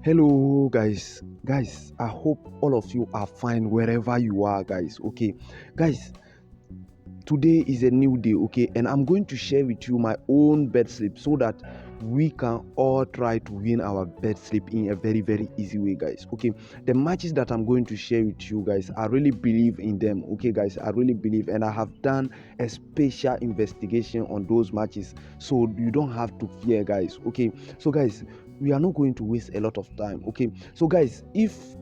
Hello guys, I hope all of you are fine wherever you are, guys. Okay, guys, today is a new day, okay, and I'm going to share with you my own bet slip so that we can all try to win our bet slip in a very easy way, guys. Okay, the matches that I'm going to share with you guys, I really believe in them. Okay, guys, I really believe, and I have done a special investigation on those matches, so you don't have to fear, guys. Okay, so guys, we are not going to waste a lot of time. Okay, so guys, if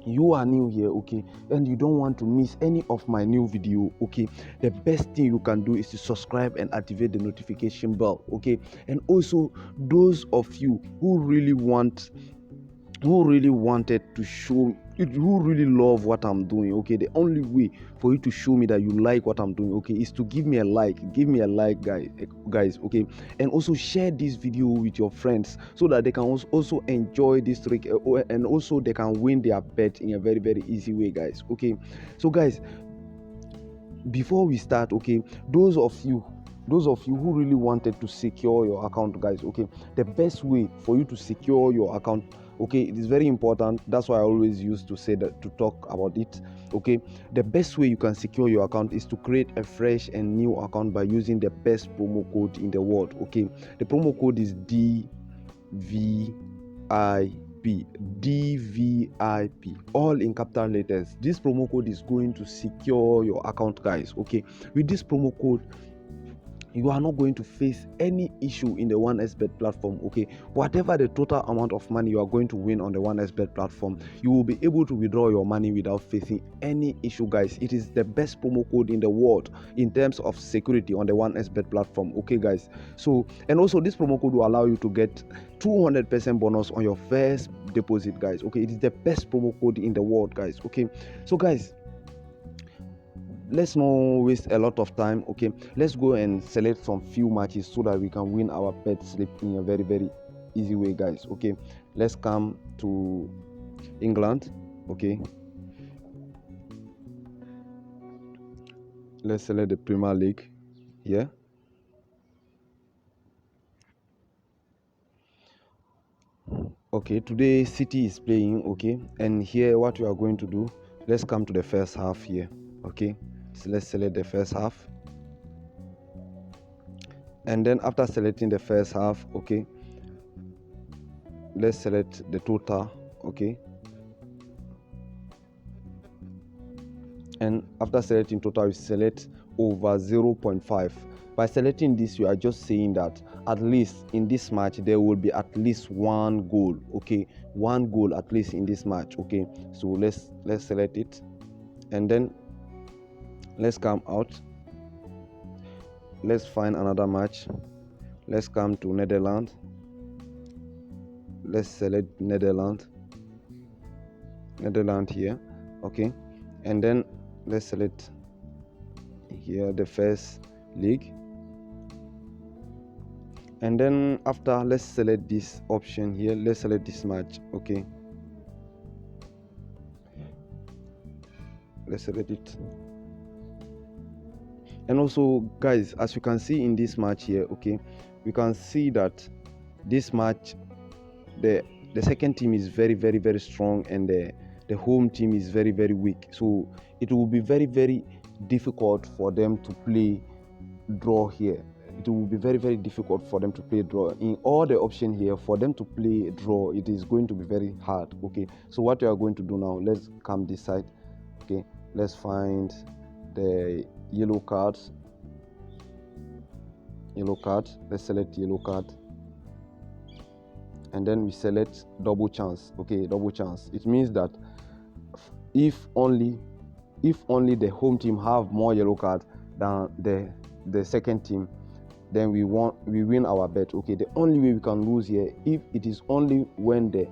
you are new here, okay, and you don't want to miss any of my new video, okay, the best thing you can do is to subscribe and activate the notification bell. Okay, and also those of you who really wanted to show, who really love what I'm doing, okay, the only way for you to show me that you like what I'm doing, okay, is to give me a like, guys. Okay, and also share this video with your friends so that they can also enjoy this trick, and also they can win their bet in a very easy way, guys. Okay, so guys, before we start, okay, those of you who really wanted to secure your account, guys, okay, the best way for you to secure your account, okay, it is very important. That's why I always used to say that, to talk about it. Okay, the best way you can secure your account is to create a fresh and new account by using the best promo code in the world. Okay, the promo code is DVIP, all in capital letters. This promo code is going to secure your account, guys. Okay, with this promo code, you are not going to face any issue in the 1xbet platform. Okay, whatever the total amount of money you are going to win on the 1xbet platform, you will be able to withdraw your money without facing any issue, guys. It is the best promo code in the world in terms of security on the 1xbet platform. Okay, guys, so, and also this promo code will allow you to get 200% bonus on your first deposit, guys. Okay, it is the best promo code in the world, guys. Okay, so guys, let's not waste a lot of time. Okay, let's go and select some few matches so that we can win our bet slip in a very easy way, guys. Okay, let's come to England. Okay, let's select the Premier League here. Okay, today City is playing. Okay, and here what we are going to do, let's come to the first half here. Okay, so let's select the first half, and then after selecting the first half, okay, let's select the total. Okay, and after selecting total, we select over 0.5. By selecting this, you are just saying that at least in this match there will be at least one goal. Okay, one goal at least in this match. Okay, so let's select it, and then let's come out. Let's find another match. Let's come to Netherlands. Let's select Netherlands here. Okay, and then let's select here the first league, and then after, let's select this option here. Let's select this match. Okay, let's select it. And also, guys, as you can see in this match here, okay, we can see that this match, the second team is very strong, and the home team is very weak. So it will be very difficult for them to play draw here. It will be very difficult for them to play draw. In all the option here, for them to play draw, it is going to be very hard. Okay, so what we are going to do now, let's come this side. Okay, let's find the yellow card. Let's select yellow card, and then we select double chance. Okay, double chance, it means that if only the home team have more yellow cards than the second team, then we win our bet. Okay, the only way we can lose here, if it is only when the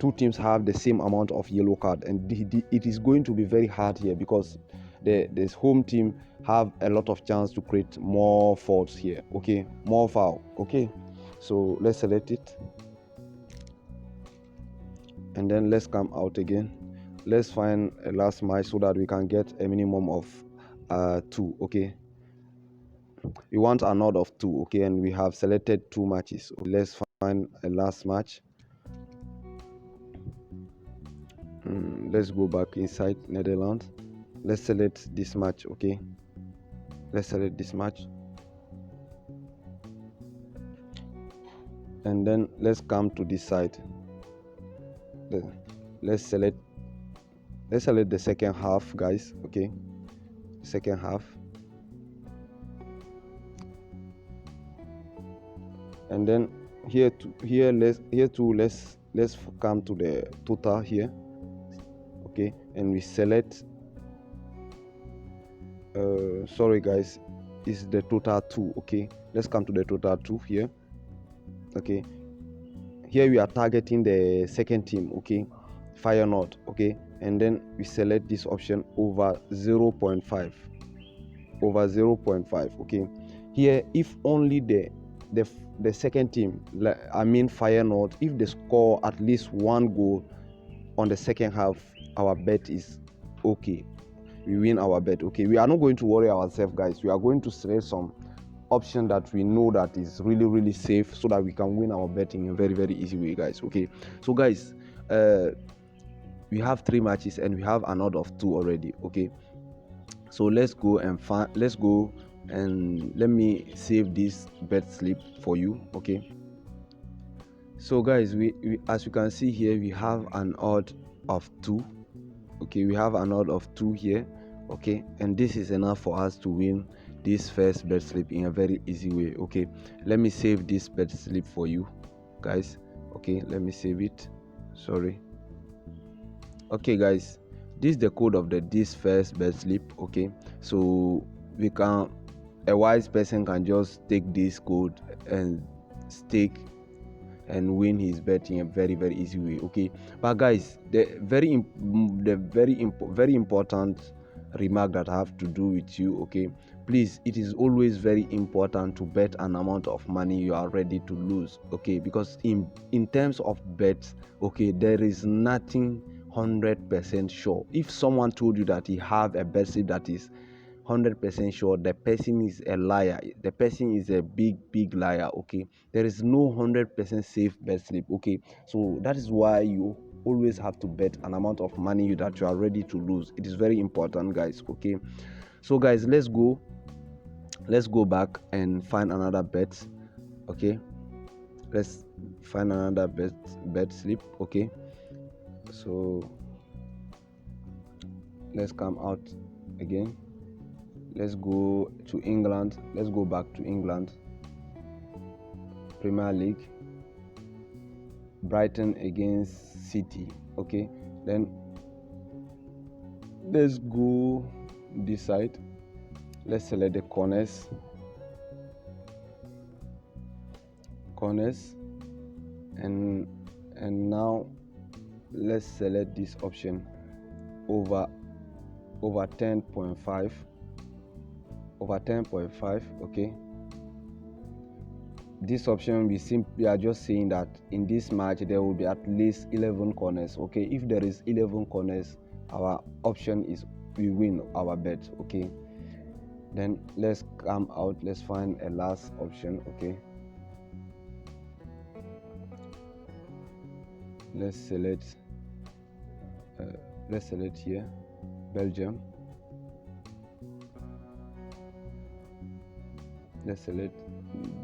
two teams have the same amount of yellow card, and it is going to be very hard here because this home team have a lot of chance to create more faults here. Okay, more foul. Okay, so let's select it, and then let's come out again. Let's find a last match so that we can get a minimum of 2. Okay, we want an odd of 2. Okay, and we have selected 2 matches. Let's find a last match. Let's go back inside Netherlands. Let's select this match. Okay, let's select this match, and then let's come to this side. Let's select the second half, guys. Okay, second half, and then let's come to the total here. Okay, and we select sorry guys, is the total 2. Okay, let's come to the total 2 here. Okay, here we are targeting the second team. Okay, Feyenoord. Okay, and then we select this option over 0.5, over 0.5. Okay, here if only the second team, I mean Feyenoord, if they score at least 1 goal on the second half, our bet is okay, we win our bet. Okay, we are not going to worry ourselves, guys. We are going to select some option that we know that is really safe, so that we can win our bet in a very easy way, guys. Okay, so guys, we have 3 matches and we have an odd of 2 already. Okay, so let's go and let me save this bet slip for you. Okay, so guys, we as you can see here, we have an odd of 2. Okay, we have an odd of 2 here. Okay, and this is enough for us to win this first bet slip in a very easy way. Okay, let me save this bet slip for you, guys. Okay, let me save it. Sorry. Okay, guys, this is the code of this first bet slip. Okay, so a wise person can just take this code and stake and win his bet in a very easy way. Okay, but guys, the very important remark that I have to do with you. Okay, please, it is always very important to bet an amount of money you are ready to lose. Okay, because in terms of bets, okay, there is nothing 100% sure. If someone told you that he have a bet slip that is 100% sure, the person is a liar. The person is a big liar. Okay, there is no 100% safe bet slip. Okay, so that is why you always have to bet an amount of money that you are ready to lose. It is very important, guys. Okay, so guys, let's go back and find another bet. Okay, let's find another bet slip. Okay, so let's come out again. Let's go to England. Let's go back to England. Premier League. Brighton against City. Okay, then let's go this side. Let's select the corners, and now let's select this option over 10.5. Over 10.5. Okay, this option we are just saying that in this match there will be at least 11 corners. Okay, if there is 11 corners, our option is we win our bet. Okay, then let's come out. Let's find a last option. Okay, let's select here Belgium. Let's select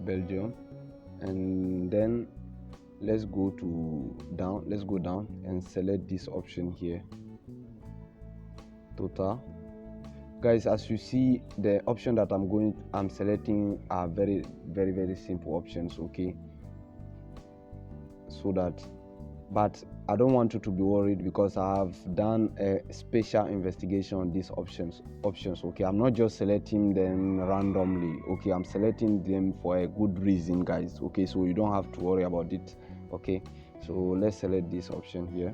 Belgium, and then let's go down and select this option here, total. Guys, as you see, the option that I'm selecting are very simple options. Okay, so that, but I don't want you to be worried, because I have done a special investigation on these options. Okay, I'm not just selecting them randomly. Okay, I'm selecting them for a good reason, guys. Okay, so you don't have to worry about it. Okay, so let's select this option here.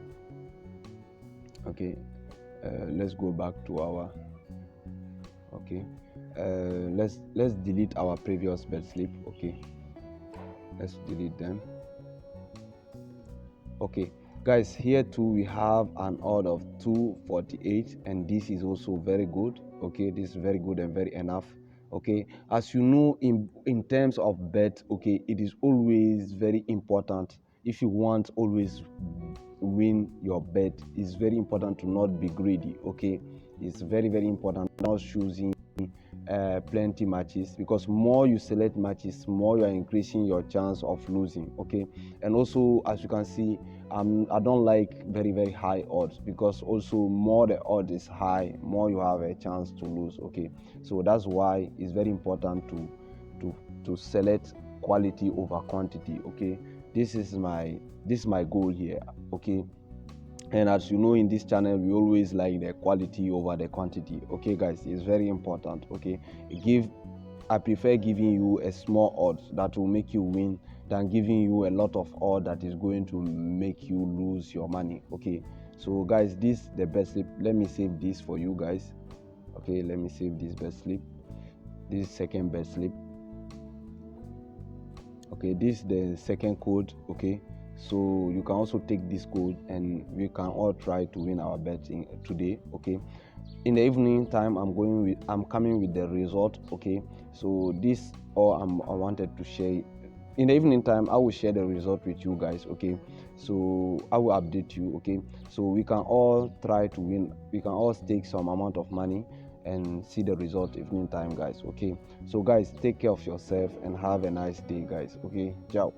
Okay, let's go back to our let's delete our previous bet slip. Okay, let's delete them. Okay, guys, here too we have an odd of 248, and this is also very good. Okay, this is very good and very enough. Okay, as you know, in terms of bet, okay, it is always very important, if you want always win your bet, it's very important to not be greedy. Okay, it's very, very important not choosing plenty matches, because more you select matches, more you are increasing your chance of losing. Okay, and also, as you can see, I don't like very, very high odds, because also more the odd is high, more you have a chance to lose. Okay, so that's why it's very important to select quality over quantity. Okay, this is my goal here. Okay, and as you know, in this channel we always like the quality over the quantity. Okay guys, it's very important. Okay, I prefer giving you a small odds that will make you win than giving you a lot of odds that is going to make you lose your money. Okay, so guys, this the bet slip. Let me save this for you guys. Okay, let me save this bet slip. This second bet slip. Okay, this is the second code. Okay, so you can also take this code and we can all try to win our bet today. Okay, in the evening time I'm coming with the result. Okay, so this all I wanted to share. In the evening time I will share the result with you guys. Okay, so I will update you. Okay, so we can all try to win, we can all stake some amount of money and see the result evening time, guys. Okay, so guys, take care of yourself and have a nice day, guys. Okay, ciao.